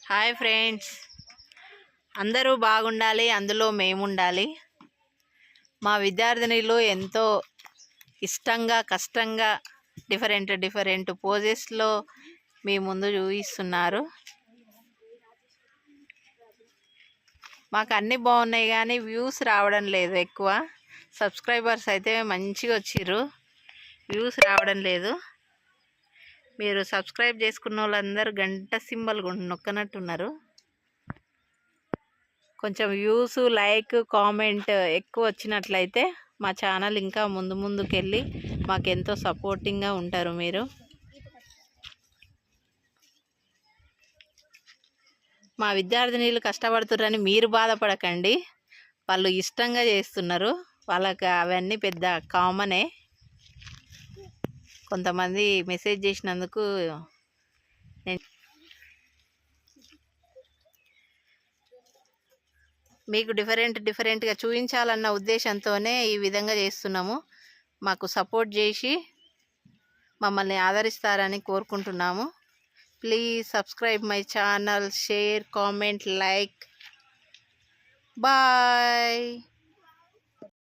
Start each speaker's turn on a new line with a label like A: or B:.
A: Hi friends, అందరూ బాగుండాలి, అందులో మేముండాలి. మా విద్యార్థినిలు ఎంతో ఇష్టంగా కష్టంగా డిఫరెంట్ పోజెస్లో మీ ముందు చూపిస్తున్నారు. మాకు అన్నీ బాగున్నాయి కానీ వ్యూస్ రావడం లేదు. ఎక్కువ సబ్స్క్రైబర్స్ అయితే మంచిగా వచ్చిర్రు, వ్యూస్ రావడం లేదు. మీరు సబ్స్క్రైబ్ చేసుకున్న వాళ్ళందరూ గంట సింబల్ నొక్కనట్టున్నారు. కొంచెం వ్యూస్, లైక్, కామెంట్ ఎక్కువ వచ్చినట్లయితే మా ఛానల్ ఇంకా ముందుకెళ్ళి మాకెంతో సపోర్టింగ్గా ఉంటారు. మీరు మా విద్యార్థినీలు కష్టపడుతున్నారని మీరు బాధపడకండి. వాళ్ళు ఇష్టంగా చేస్తున్నారు. వాళ్ళకి అవన్నీ పెద్ద కామనే. కొంతమంది మెసేజ్ చేసినందుకు మీకు డిఫరెంట్గా చూపించాలన్న ఉద్దేశంతోనే ఈ విధంగా చేస్తున్నాము. మాకు సపోర్ట్ చేసి మమ్మల్ని ఆదరిస్తారని కోరుకుంటున్నాము. Please subscribe my channel, share, comment, like. Bye.